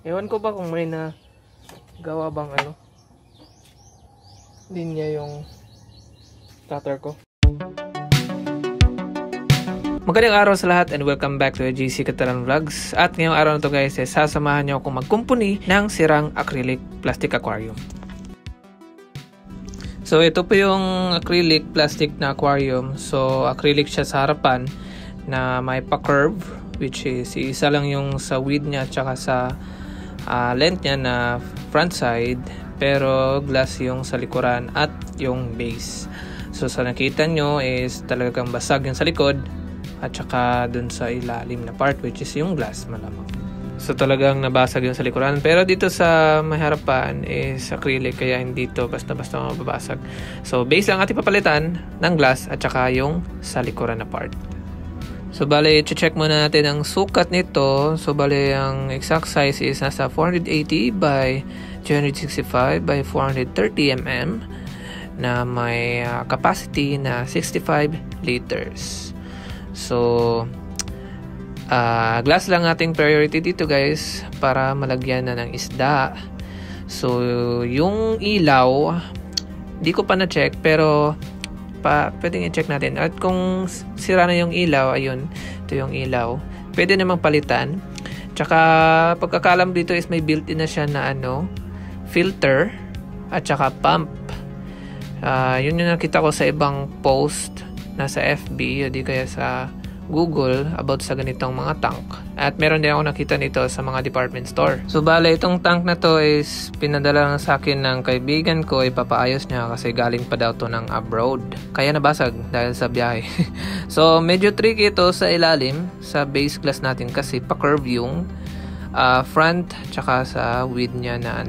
Ewan ko ba kung may na gawa bang ano linya yung cutter ko. Magandang araw sa lahat and welcome back to GC Catalan Vlogs. At ngayong araw na to guys, sasamahan nyo akong magkumpuni ng sirang acrylic plastic aquarium. So ito po yung acrylic plastic na aquarium. So acrylic siya sa harapan na may pa-curve, which is isa lang yung sa width niya at saka sa length niya na front side, pero glass yung sa likuran at yung base. So sa nakita nyo is talagang basag yung sa likod at saka dun sa ilalim na part, which is yung glass malamang. So talagang nabasag yung sa likuran, pero dito sa may harapan is acrylic, kaya hindi to basta-basta mababasag. So base lang ating papalitan ng glass at saka yung sa likuran na part. So bale, check muna natin ang sukat nito. So bale, ang exact size is nasa 480 by 265 by 430 mm na may capacity na 65 liters. So glass lang ating priority dito guys, para malagyan na ng isda. So yung ilaw di ko pa na-check, pero pwedeng i-check natin. At kung sira na yung ilaw, ayun, ito yung ilaw, pwede namang palitan. Tsaka pagkakalam dito is may built-in na siya na filter at saka pump. Yun yung nakita ko sa ibang post nasa FB o di kaya sa Google about sa ganitong mga tank. At meron din ako nakita nito sa mga department store. So bale, itong tank na to is pinadala lang sa akin ng kaibigan ko, ipapaayos niya kasi galing pa daw to ng abroad. Kaya nabasag dahil sa biyahe. So medyo tricky ito sa ilalim, sa base glass natin, kasi pa-curve yung front tsaka sa width niya na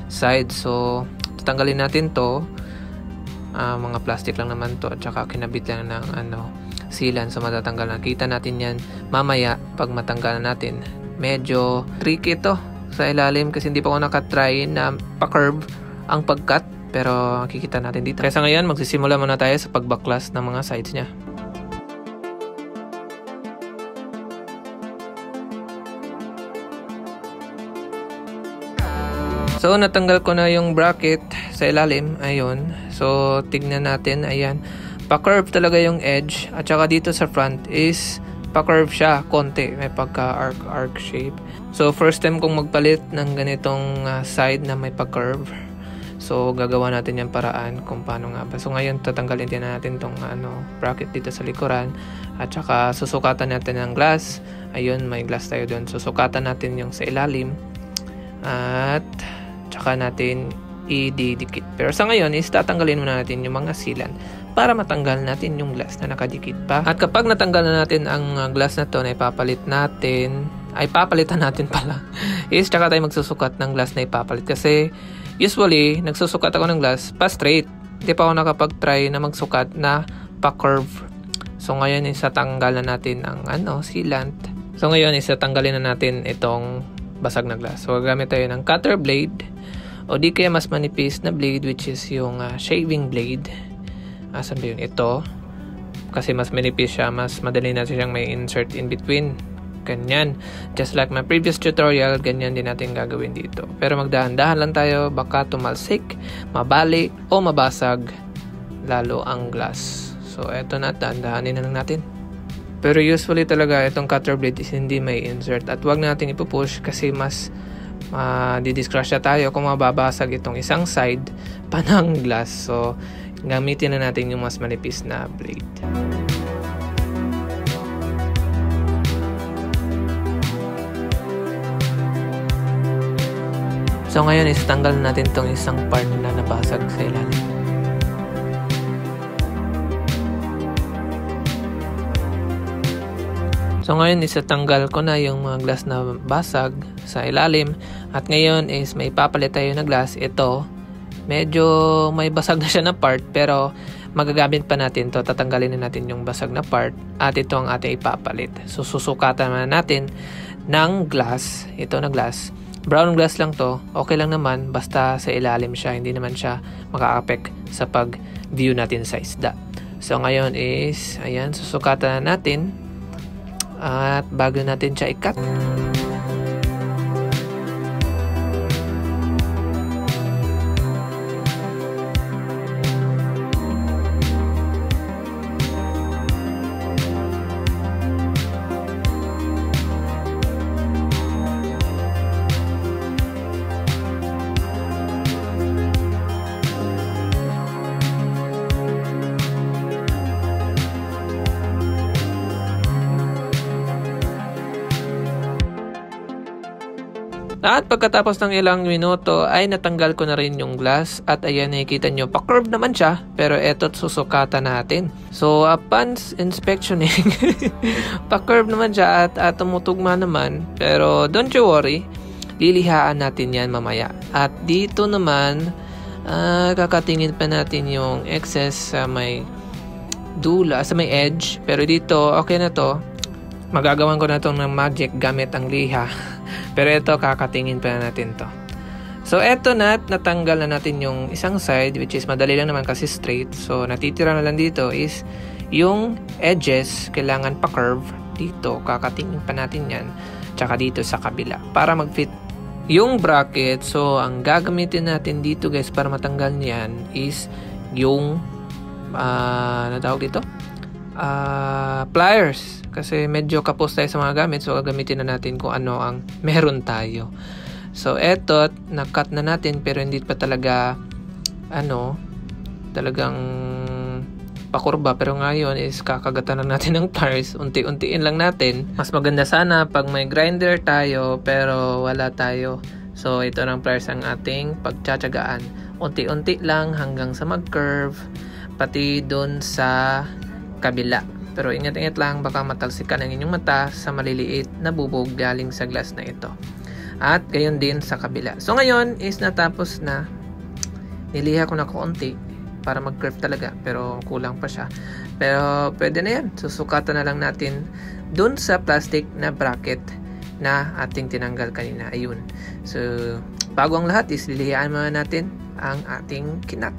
side. So tatanggalin natin to. Mga plastic lang naman to at saka kinabit lang ng sealant, so matatanggal na. Kita natin yan mamaya pag matanggal natin. Medyo tricky ito sa ilalim kasi hindi pa ako nakatry na pa-curve ang pag-cut, pero makikita natin dito. Kaya sa ngayon, magsisimula muna tayo sa pagbaklas ng mga sides niya. So natanggal ko na yung bracket sa ilalim, ayun. So tignan natin, ayan, pa-curve talaga yung edge, at saka dito sa front is pa-curve siya konti, may pagka-arc shape. So first time kong magpalit ng ganitong side na may pa-curve. So gagawa natin yung paraan kung paano nga ba. So ngayon tatanggalin din natin tong bracket dito sa likuran, at saka susukatan natin ng glass. Ayun, may glass tayo doon. Susukatan natin yung sa ilalim at saka natin ididikit. Pero sa ngayon is tatanggalin muna natin yung mga sealant para matanggal natin yung glass na nakadikit pa. At kapag natanggal na natin ang glass na to na papalitan natin pala is tsaka tayo magsusukat ng glass na ipapalit. Kasi usually nagsusukat ako ng glass pa straight, hindi pa ako nakapag-try na magsukat na pa-curve. So ngayon is tatanggal na natin ang sealant. So ngayon is tatanggalin na natin itong basag na glass. So gagamit tayo ng cutter blade o di kaya mas manipis na blade, which is yung shaving blade. Asan ba yun? Ito. Kasi mas manipis siya, mas madali na siyang may insert in between. Ganyan. Just like my previous tutorial, ganyan din natin gagawin dito. Pero magdahan-dahan lang tayo, baka tumalsik, mabali o mabasag lalo ang glass. So eto na, dahan-dahanin na lang natin. Pero usually talaga itong cutter blade is hindi may insert, at wag natin ipupush kasi mas didiscrasya tayo kung mababasag itong isang side pa ng glass. So gamitin na natin yung mas manipis na blade. So ngayon is tanggal natin itong isang part na nabasag sa ilalim. So ngayon is tanggal ko na yung mga glass na basag sa ilalim, at ngayon is may papalit tayo na glass. Ito, medyo may basag na siya na part, pero magagamit pa natin to. Tatanggalin na natin yung basag na part at ito ang ating ipapalit. So susukatan na natin ng glass. Ito na glass, brown glass lang to, okay lang naman basta sa ilalim siya, hindi naman siya maka-affect sa pag view natin sa isda. So ngayon is ayan, susukatan na natin. At bago natin siya i-cut, At pagkatapos ng ilang minuto ay natanggal ko na rin yung glass at ayan, nakikita nyo, pa-curve naman siya, pero eto susukatan natin. So upon inspectioning, pa-curve naman siya at tumutugma naman, pero don't you worry, lilihaan natin yan mamaya. At dito naman, kakatingin pa natin yung excess sa may dula, sa may edge, pero dito okay na to. Magagawan ko na to ng magic gamit ang liha. Pero ito, kakatingin pa natin to. So eto na, natanggal na natin yung isang side, which is madali lang naman kasi straight. So natitira na lang dito is yung edges, kailangan pa curve dito, kakatingin pa natin yan. Tsaka dito sa kabila para mag-fit yung bracket. So ang gagamitin natin dito guys para matanggal niyan is yung ano tawag dito? Pliers. Kasi medyo kapos tayo sa mga gamit, so gagamitin na natin kung ano ang meron tayo. So eto, na-cut na natin pero hindi pa talaga talagang pakurba, pero ngayon is kakagatan na natin ng pliers, unti-untiin lang natin. Mas maganda sana pag may grinder tayo pero wala tayo. So ito ng pliers ang ating pagtsatsagaan. Unti-unti lang hanggang sa mag-curve, pati doon sa kabila. Pero ingat-ingat lang, baka matalsikan ang inyong mata sa maliliit na bubog galing sa glass na ito. At gayon din sa kabila. So ngayon is natapos na. Niliha ko na konti para mag-curve talaga, pero kulang pa siya. Pero pwede na yan. Susukatan na lang natin dun sa plastic na bracket na ating tinanggal kanina. Ayun. So bago ang lahat is lilihaan muna natin ang ating kinat.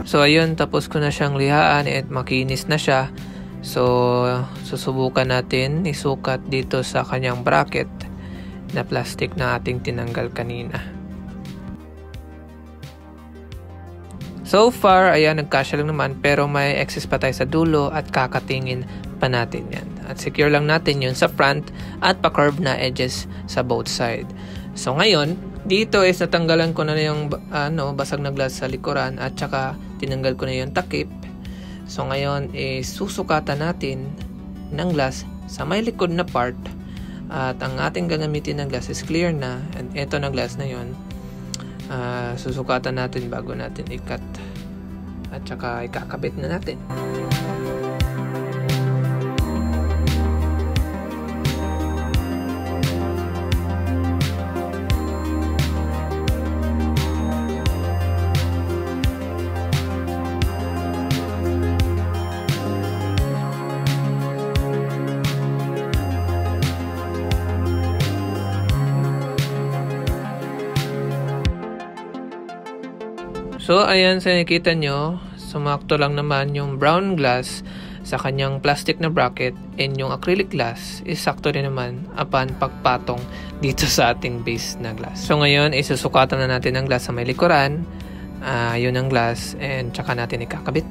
So ayun, tapos ko na siyang lihaan at makinis na siya. So susubukan natin isukat dito sa kanyang bracket na plastic na ating tinanggal kanina. So far, ayan, nagkasya lang naman, pero may excess pa tayo sa dulo at kakatingin pa natin yan. At secure lang natin yun sa front at pa-curve na edges sa both side. So ngayon, dito is natanggalan ko na yung basag na glass sa likuran at saka tinanggal ko na yung takip. So ngayon is susukatan natin ng glass sa may likod na part. At ang ating gagamitin na glass is clear na. And ito na glass na yun. Susukatan natin bago natin i-cut. At saka ikakabit na natin. So ayan, sa nakikita nyo, sumakto lang naman yung brown glass sa kanyang plastic na bracket, and yung acrylic glass is sakto rin naman upon pagpatong dito sa ating base na glass. So ngayon, isusukatan na natin ang glass sa may likuran, yun ang glass, and tsaka natin ikakabit.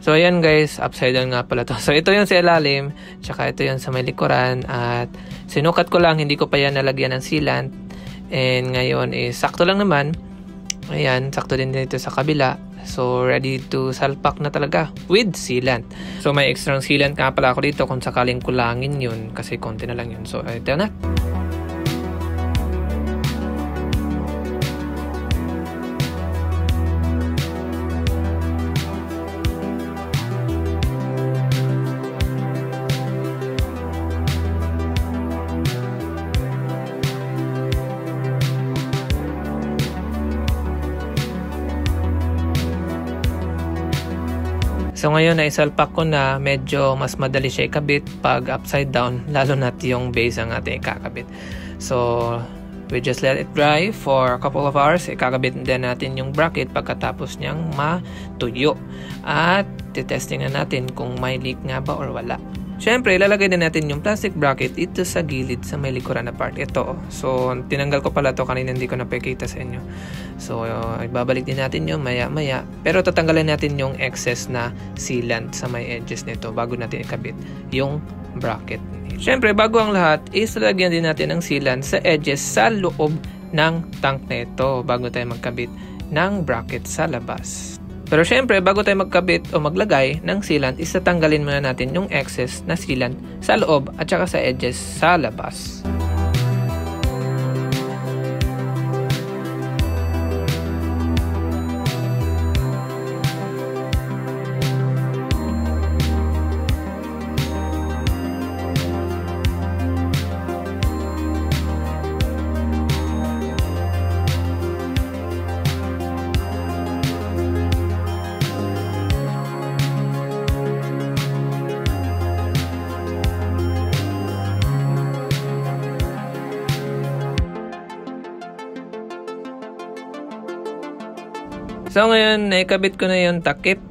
So ayan guys, upside down nga pala to. So ito yung sa ilalim, tsaka ito yung sa may likuran, at sinukat ko lang, hindi ko pa yan nalagyan ng sealant. And ngayon is sakto lang naman. Ayan, sakto din dito sa kabila. So ready to salpak na talaga with sealant. So may extra sealant nga pala ako dito kung sakaling kulangin yun, kasi konti na lang yun. So ito na. So ngayon, naisalpak ko na, medyo mas madali siya ikabit pag upside down, lalo na yung base ang ating ikakabit. So We just let it dry for a couple of hours. Ikakabit din natin yung bracket pagkatapos niyang matuyo. At testing na natin kung may leak nga ba or wala. Siyempre, ilalagay din natin yung plastic bracket ito sa gilid sa may likuran na part. Ito. So, tinanggal ko pala to kanina, hindi ko napakita sa inyo. So, ibabalik din natin yung maya-maya. Pero tatanggalin natin yung excess na sealant sa may edges nito bago natin ikabit yung bracket. Siyempre, bago ang lahat, ilalagyan din natin ng sealant sa edges sa loob ng tank nito bago tayo magkabit ng bracket sa labas. Pero syempre, bago tayo magkabit o maglagay ng sealant, tatanggalin muna natin yung excess na sealant sa loob at saka sa edges sa labas. So ngayon, naikabit ko na yung takip.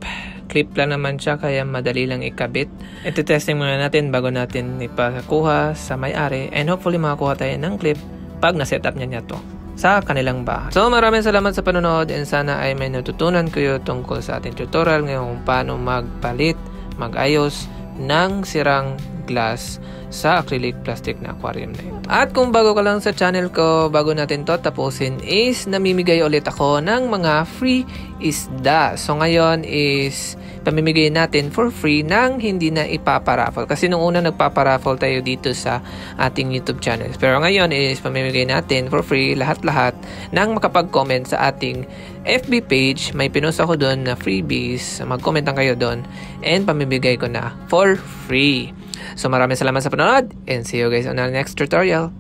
Clip lang naman siya, kaya madali lang ikabit. Ito testing muna natin bago natin ipakuha sa may-ari. And hopefully makakuha tayo ng clip pag na-setup niya to sa kanilang bahay. So maraming salamat sa panonood, and sana ay may natutunan kayo tungkol sa ating tutorial ngayon kung paano magpalit, magayos ng sirang glass sa acrylic plastic na aquarium na ito. At kung bago ka lang sa channel ko, bago natin to tapusin, is namimigay ulit ako ng mga free isda. So ngayon is pamimigay natin for free nang hindi na ipaparaffle. Kasi nung una nagpaparaffle tayo dito sa ating YouTube channel. Pero ngayon is pamimigay natin for free lahat-lahat nang makapag-comment sa ating FB page. May pinost ako doon na freebies. Mag-comment lang kayo doon and pamimigay ko na for free. So maraming salamat sa panonood and see you guys on our next tutorial.